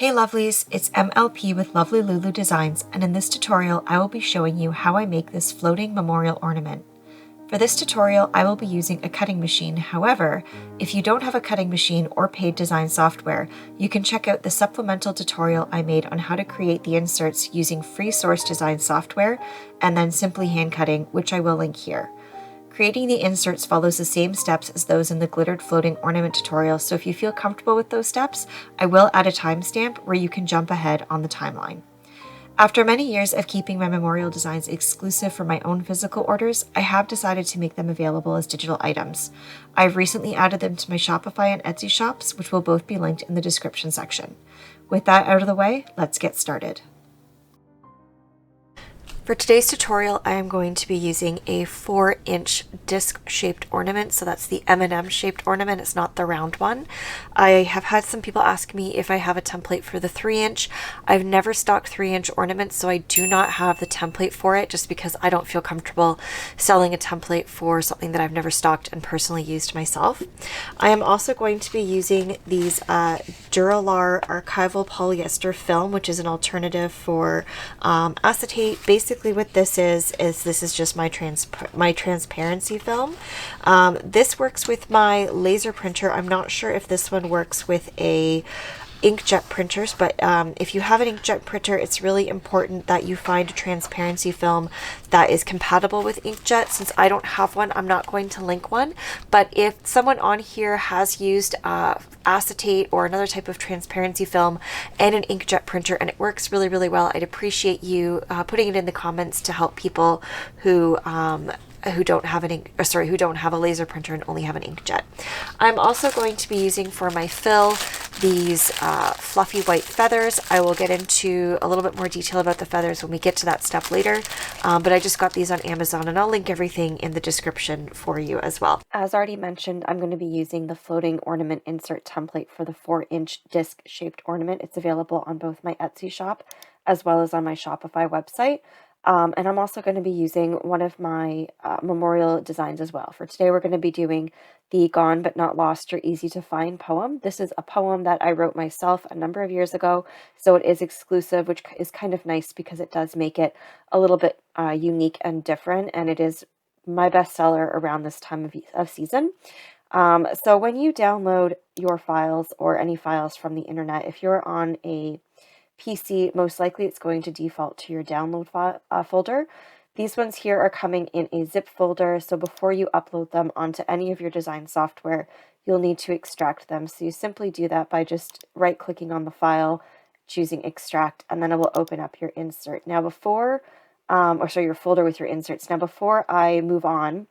Hey lovelies, it's MLP with Lovely Lulu Designs, and in this tutorial I will be showing you how I make this floating memorial ornament. For this tutorial I will be using a cutting machine. However, if you don't have a cutting machine or paid design software, you can check out the supplemental tutorial I made on how to create the inserts using free source design software and then simply hand cutting, which I will link here. Creating the inserts follows the same steps as those in the glittered floating ornament tutorial, so if you feel comfortable with those steps, I will add a timestamp where you can jump ahead on the timeline. After many years of keeping my memorial designs exclusive for my own physical orders, I have decided to make them available as digital items. I've recently added them to my Shopify and Etsy shops, which will both be linked in the description section. With that out of the way, let's get started. For today's tutorial, I am going to be using a 4-inch disc-shaped ornament. So that's the M&M shaped ornament. It's not the round one. I have had some people ask me if I have a template for the 3-inch. I've never stocked 3-inch ornaments, so I do not have the template for it just because I don't feel comfortable selling a template for something that I've never stocked and personally used myself. I am also going to be using these Duralar archival polyester film, which is an alternative for acetate. Basically what this is this is just my transparency film. This works with my laser printer. I'm not sure if this one works with a inkjet printers, but if you have an inkjet printer, it's really important that you find a transparency film that is compatible with inkjet. Since I don't have one, I'm not going to link one, but if someone on here has used acetate or another type of transparency film and an inkjet printer and it works really, really well, I'd appreciate you putting it in the comments to help people who don't have who don't have a laser printer and only have an inkjet. I'm also going to be using for my fill these fluffy white feathers. I will get into a little bit more detail about the feathers when we get to that step later, but I just got these on Amazon and I'll link everything in the description for you as well. As already mentioned, I'm going to be using the floating ornament insert template for the 4-inch disc shaped ornament. It's available on both my Etsy shop as well as on my Shopify website. And I'm also going to be using one of my memorial designs as well. For today, we're going to be doing the Gone But Not Lost or Easy to Find poem. This is a poem that I wrote myself a number of years ago, so it is exclusive, which is kind of nice because it does make it a little bit unique and different, and it is my bestseller around this time of season. So when you download your files or any files from the internet, if you're on a PC, most likely it's going to default to your download folder. These ones here are coming in a zip folder, so before you upload them onto any of your design software, you'll need to extract them. So you simply do that by just right-clicking on the file, choosing extract, and then it will open up your insert. Now before, your folder with your inserts. Now before I move on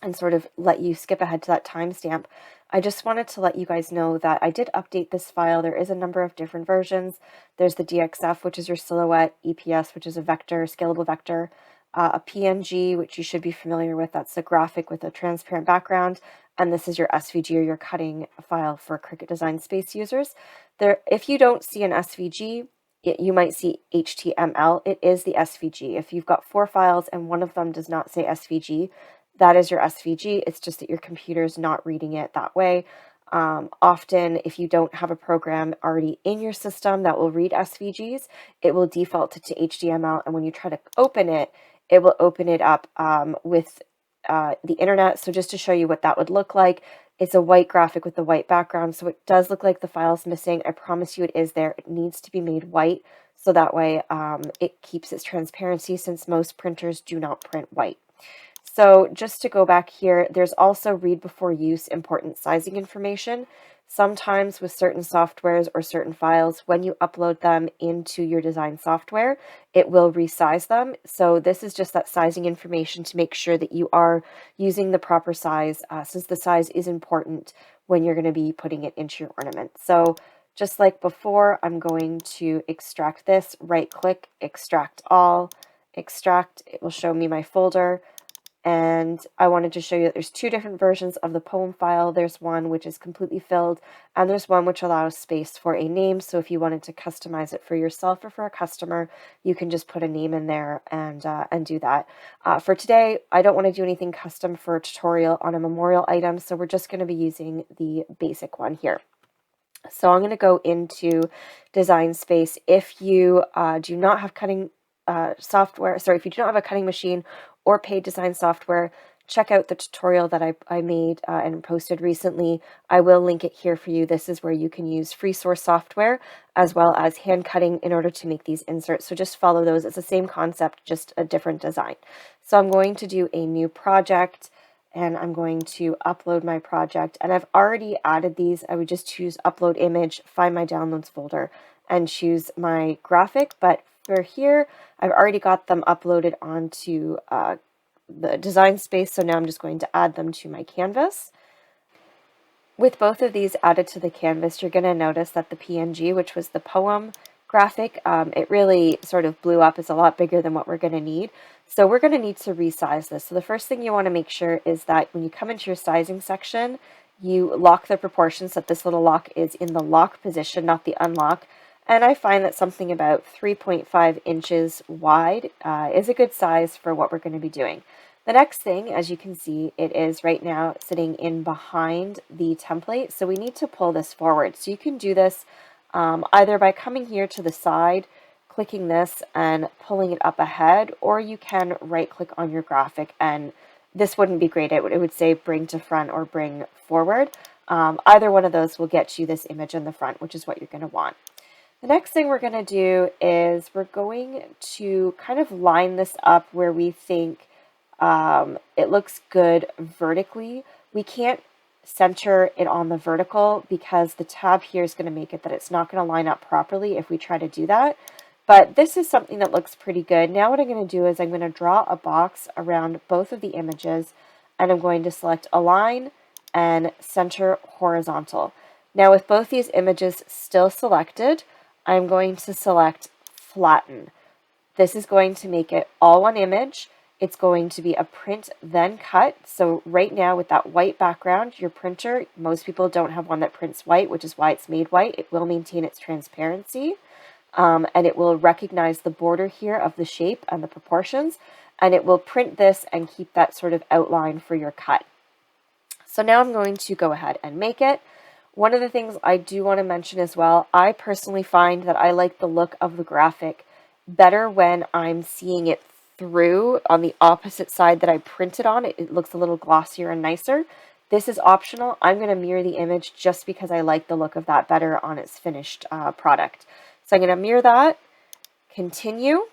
and sort of let you skip ahead to that timestamp, I just wanted to let you guys know that I did update this file. There is a number of different versions. There's the DXF, which is your silhouette, EPS, which is a vector, scalable vector, a PNG, which you should be familiar with. That's a graphic with a transparent background. And this is your SVG or your cutting file for Cricut Design Space users. If you don't see an SVG, you might see HTML. It is the SVG. If you've got 4 files and one of them does not say SVG, that is your SVG. It's just that your computer is not reading it that way. Often, if you don't have a program already in your system that will read SVGs, it will default to HTML. And when you try to open it, it will open it up with the internet. So just to show you what that would look like, it's a white graphic with a white background. So it does look like the file's missing. I promise you it is there. It needs to be made white. So that way it keeps its transparency, since most printers do not print white. So just to go back here, there's also read before use important sizing information. Sometimes with certain softwares or certain files, when you upload them into your design software, it will resize them. So this is just that sizing information to make sure that you are using the proper size, since the size is important when you're going to be putting it into your ornament. So just like before, I'm going to extract this, right click, extract all, extract. It will show me my folder. And I wanted to show you that there's 2 different versions of the poem file. There's one which is completely filled, and there's one which allows space for a name. So if you wanted to customize it for yourself or for a customer, you can just put a name in there and do that. For today, I don't want to do anything custom for a tutorial on a memorial item, so we're just going to be using the basic one here. So I'm going to go into Design Space. If you do not have cutting software, sorry, if you do not have a cutting machine or paid design software, check out the tutorial that I made and posted recently. I will link it here for you. This is where you can use free source software as well as hand cutting in order to make these inserts. So just follow those. It's the same concept, just a different design. So I'm going to do a new project, and I'm going to upload my project, and I've already added these. I would just choose upload image, find my downloads folder, and choose my graphic. But for here, I've already got them uploaded onto the Design Space, so now I'm just going to add them to my canvas. With both of these added to the canvas, you're going to notice that the PNG, which was the poem graphic, it really sort of blew up. It's a lot bigger than what we're going to need. So we're going to need to resize this. So the first thing you want to make sure is that when you come into your sizing section, you lock the proportions, so that this little lock is in the lock position, not the unlock. And I find that something about 3.5 inches wide is a good size for what we're going to be doing. The next thing, as you can see, it is right now sitting in behind the template, so we need to pull this forward. So you can do this either by coming here to the side, clicking this and pulling it up ahead, or you can right-click on your graphic, and this wouldn't be great. It would say bring to front or bring forward. Either one of those will get you this image in the front, which is what you're going to want. The next thing we're going to do is we're going to kind of line this up where we think it looks good vertically. We can't center it on the vertical because the tab here is going to make it that it's not going to line up properly if we try to do that. But this is something that looks pretty good. Now what I'm going to do is I'm going to draw a box around both of the images, and I'm going to select Align and Center Horizontal. Now with both these images still selected, I'm going to select Flatten. This is going to make it all one image. It's going to be a print then cut. So right now with that white background, your printer, most people don't have one that prints white, which is why it's made white. It will maintain its transparency, and it will recognize the border here of the shape and the proportions, and it will print this and keep that sort of outline for your cut. So now I'm going to go ahead and make it. One of the things I do want to mention as well, I personally find that I like the look of the graphic better when I'm seeing it through on the opposite side that I printed on. It looks a little glossier and nicer. This is optional. I'm going to mirror the image just because I like the look of that better on its finished product. So I'm going to mirror that, continue.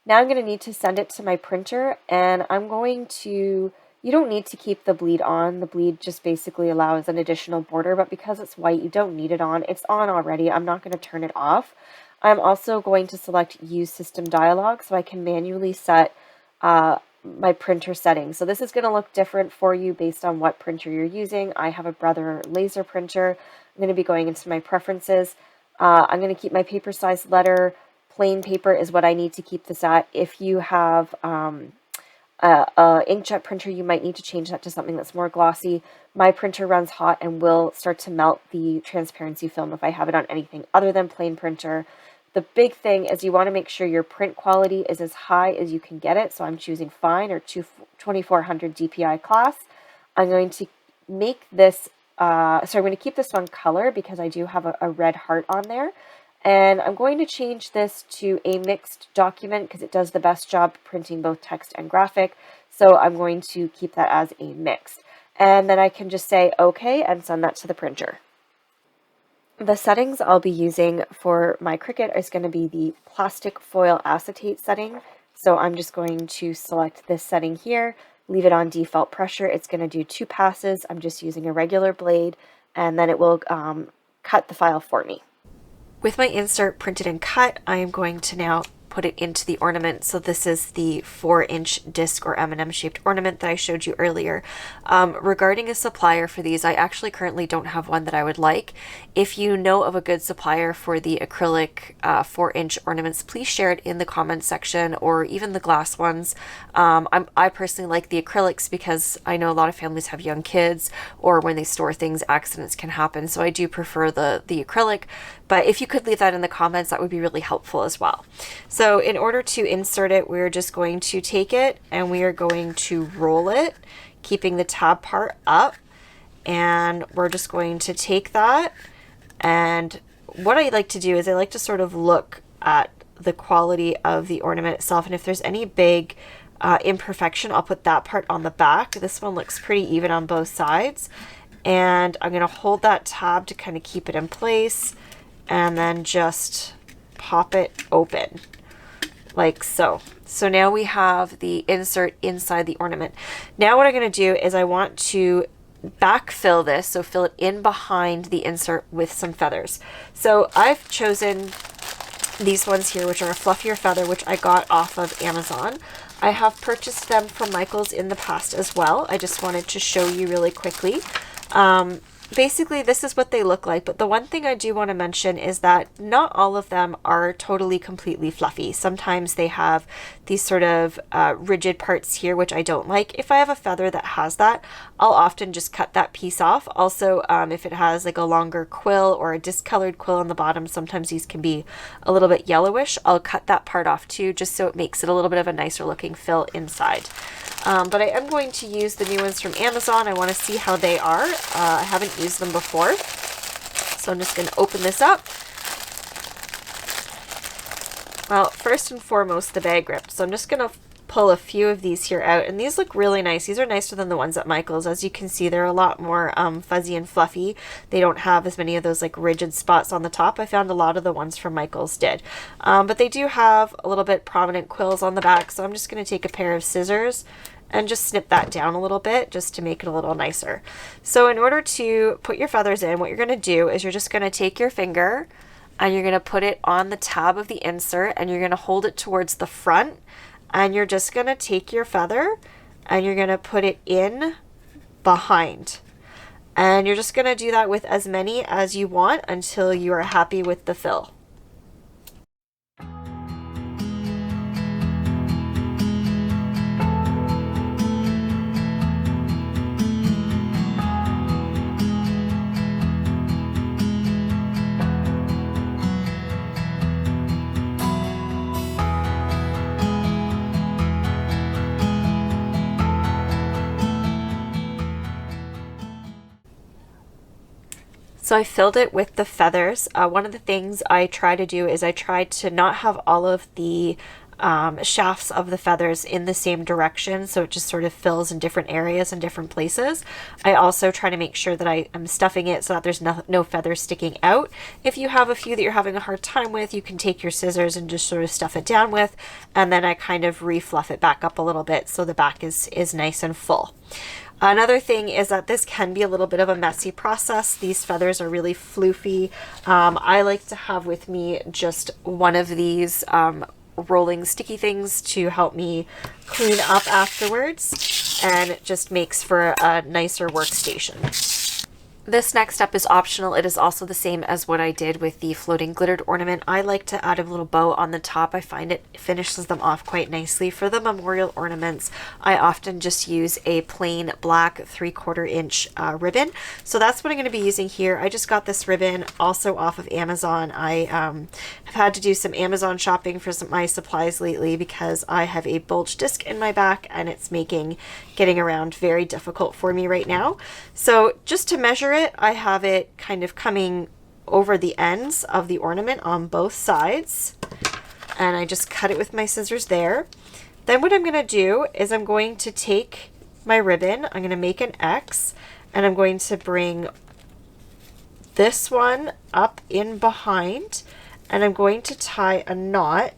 Now I'm going to need to send it to my printer, and I'm going to, you don't need to keep the bleed on. The bleed just basically allows an additional border, but because it's white, you don't need it on. It's on already. I'm not going to turn it off. I'm also going to select Use System Dialog so I can manually set my printer settings. So this is going to look different for you based on what printer you're using. I have a Brother laser printer. I'm going to be going into my preferences. I'm going to keep my paper size letter. Plain paper is what I need to keep this at. If you have a inkjet printer, you might need to change that to something that's more glossy. My printer runs hot and will start to melt the transparency film if I have it on anything other than plain printer. The big thing is you want to make sure your print quality is as high as you can get it. So I'm choosing Fine or 2400 DPI class. I'm going to make this, I'm going to keep this one color because I do have a red heart on there. And I'm going to change this to a mixed document because it does the best job printing both text and graphic. So I'm going to keep that as a mixed. And then I can just say OK and send that to the printer. The settings I'll be using for my Cricut is going to be the plastic foil acetate setting. So I'm just going to select this setting here, leave it on default pressure. It's going to do 2 passes. I'm just using a regular blade, and then it will cut the file for me. With my insert printed and cut, I am going to now put it into the ornament. So this is the 4-inch disc or M&M shaped ornament that I showed you earlier. Regarding a supplier for these, I actually currently don't have one that I would like. If you know of a good supplier for the acrylic 4-inch ornaments, please share it in the comments section, or even the glass ones. I personally like the acrylics because I know a lot of families have young kids, or when they store things, accidents can happen. So I do prefer the acrylic, but if you could leave that in the comments, that would be really helpful as well. So in order to insert it, we're just going to take it and we are going to roll it, keeping the tab part up. And we're just going to take that And what I like to do is I like to sort of look at the quality of the ornament itself, and if there's any big imperfection, I'll put that part on the back. This one looks pretty even on both sides, and I'm going to hold that tab to kind of keep it in place, and then just pop it open like so. So now we have the insert inside the ornament. Now what I'm going to do is I want to backfill this, so fill it in behind the insert with some feathers. So I've chosen these ones here, which are a fluffier feather, which I got off of Amazon. I have purchased them from Michael's in the past as well. I just wanted to show you really quickly. Basically, this is what they look like, but the one thing I do want to mention is that not all of them are totally completely fluffy. Sometimes they have these sort of rigid parts here, which I don't like. If I have a feather that has that, I'll often just cut that piece off. Also, if it has like a longer quill or a discolored quill on the bottom, sometimes these can be a little bit yellowish. I'll cut that part off too, just so it makes it a little bit of a nicer looking fill inside. But I am going to use the new ones from Amazon. I want to see how they are. I haven't used them before. So I'm just going to open this up. Well, first and foremost, the bag grip. So I'm just going to pull a few of these here out. And these look really nice. These are nicer than the ones at Michael's. As you can see, they're a lot more fuzzy and fluffy. They don't have as many of those like rigid spots on the top. I found a lot of the ones from Michael's did. But they do have a little bit prominent quills on the back. So I'm just going to take a pair of scissors and just snip that down a little bit just to make it a little nicer. So in order to put your feathers in, what you're going to do is you're just going to take your finger and you're going to put it on the tab of the insert, and you're going to hold it towards the front, and you're just going to take your feather and you're going to put it in behind. And you're just going to do that with as many as you want until you are happy with the fill. So I filled it with the feathers. One of the things I try to do is I try to not have all of the shafts of the feathers in the same direction, so it just sort of fills in different areas and different places. I also try to make sure that I am stuffing it so that there's no feathers sticking out. If you have a few that you're having a hard time with, you can take your scissors and just sort of stuff it down with, and then I kind of re-fluff it back up a little bit so the back is nice and full. Another thing is that this can be a little bit of a messy process. These feathers are really floofy. I like to have with me just one of these rolling sticky things to help me clean up afterwards, and it just makes for a nicer workstation. This next step is optional. It is also the same as what I did with the floating glittered ornament. I like to add a little bow on the top. I find it finishes them off quite nicely. For the memorial ornaments, I often just use a plain black 3/4 inch ribbon. So that's what I'm going to be using here. I just got this ribbon also off of Amazon. I have had to do some Amazon shopping for my supplies lately because I have a bulge disc in my back and it's making getting around very difficult for me right now. So just to measure it, I have it kind of coming over the ends of the ornament on both sides, and I just cut it with my scissors there. Then what I'm going to do is I'm going to take my ribbon, I'm going to make an X, and I'm going to bring this one up in behind, and I'm going to tie a knot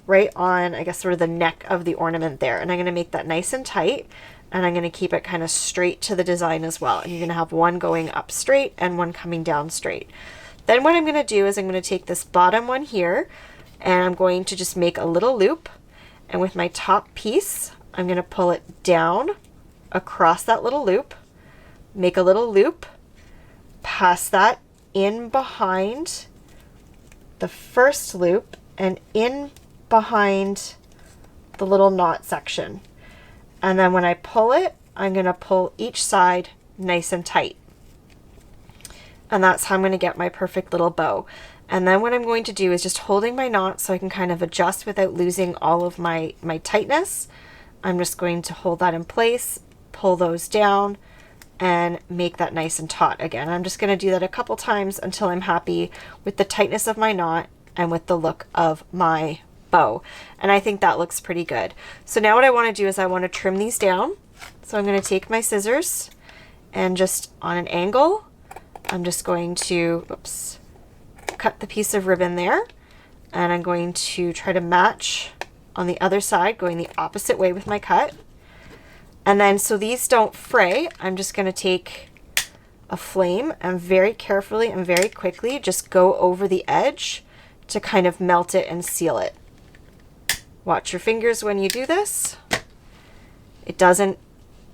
right on, I guess, sort of the neck of the ornament there, and I'm going to make that nice and tight. And I'm going to keep it kind of straight to the design as well. And you're going to have one going up straight and one coming down straight. Then what I'm going to do is I'm going to take this bottom one here and I'm going to just make a little loop. And with my top piece, I'm going to pull it down across that little loop, make a little loop, pass that in behind the first loop and in behind the little knot section. And then when I pull it, I'm going to pull each side nice and tight. And that's how I'm going to get my perfect little bow. And then what I'm going to do is just holding my knot so I can kind of adjust without losing all of my tightness. I'm just going to hold that in place, pull those down, and make that nice and taut again. I'm just going to do that a couple times until I'm happy with the tightness of my knot and with the look of my bow. And I think that looks pretty good. So now what I want to do is I want to trim these down. So I'm going to take my scissors and just on an angle, I'm just going to, oops, cut the piece of ribbon there. And I'm going to try to match on the other side, going the opposite way with my cut. And then so these don't fray, I'm just going to take a flame and very carefully and very quickly just go over the edge to kind of melt it and seal it. Watch your fingers when you do this. It doesn't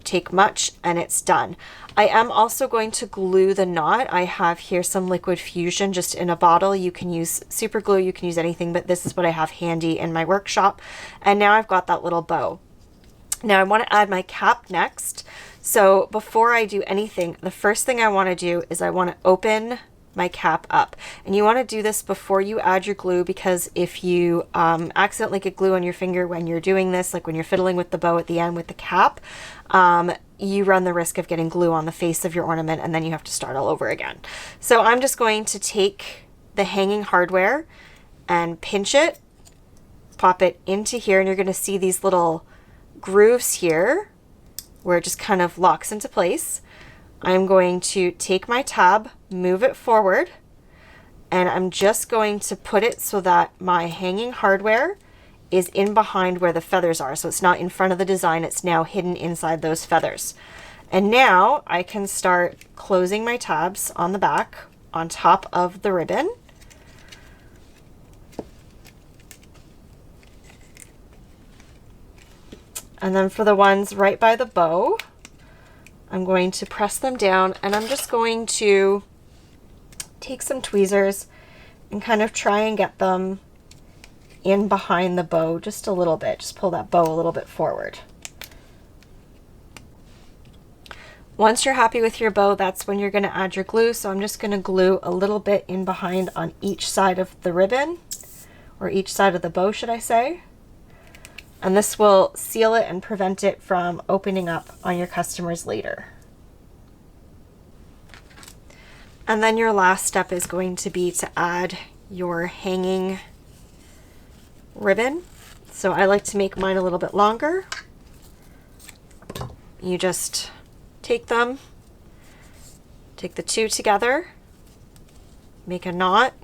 take much and it's done. I am also going to glue the knot. I have here some liquid fusion just in a bottle. You can use super glue, you can use anything, but this is what I have handy in my workshop. And now I've got that little bow. Now I want to add my cap next. So before I do anything, the first thing I want to do is I want to open my cap up. And you want to do this before you add your glue, because if you accidentally get glue on your finger when you're doing this, like when you're fiddling with the bow at the end with the cap, you run the risk of getting glue on the face of your ornament and then you have to start all over again. So I'm just going to take the hanging hardware and pinch it, pop it into here, and you're going to see these little grooves here where it just kind of locks into place. I'm going to take my tab, move it forward, and I'm just going to put it so that my hanging hardware is in behind where the feathers are. So it's not in front of the design, it's now hidden inside those feathers. And now I can start closing my tabs on the back on top of the ribbon. And then for the ones right by the bow, I'm going to press them down, and I'm just going to take some tweezers and kind of try and get them in behind the bow just a little bit. Just pull that bow a little bit forward. Once you're happy with your bow, that's when you're going to add your glue. So I'm just going to glue a little bit in behind on each side of the ribbon, or each side of the bow, should I say. And this will seal it and prevent it from opening up on your customers later. And then your last step is going to be to add your hanging ribbon. So I like to make mine a little bit longer. You just take them, take the two together, make a knot,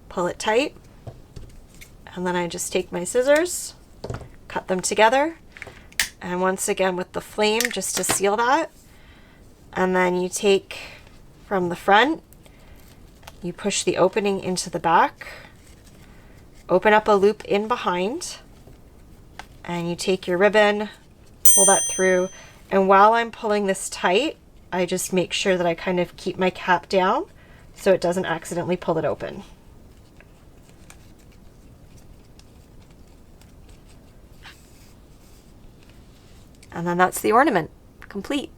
pull it tight, and then I just take my scissors, cut them together, and once again with the flame just to seal that. And then you take from the front, you push the opening into the back, open up a loop in behind, and you take your ribbon, pull that through. And while I'm pulling this tight, I just make sure that I kind of keep my cap down so it doesn't accidentally pull it open. And then that's the ornament complete.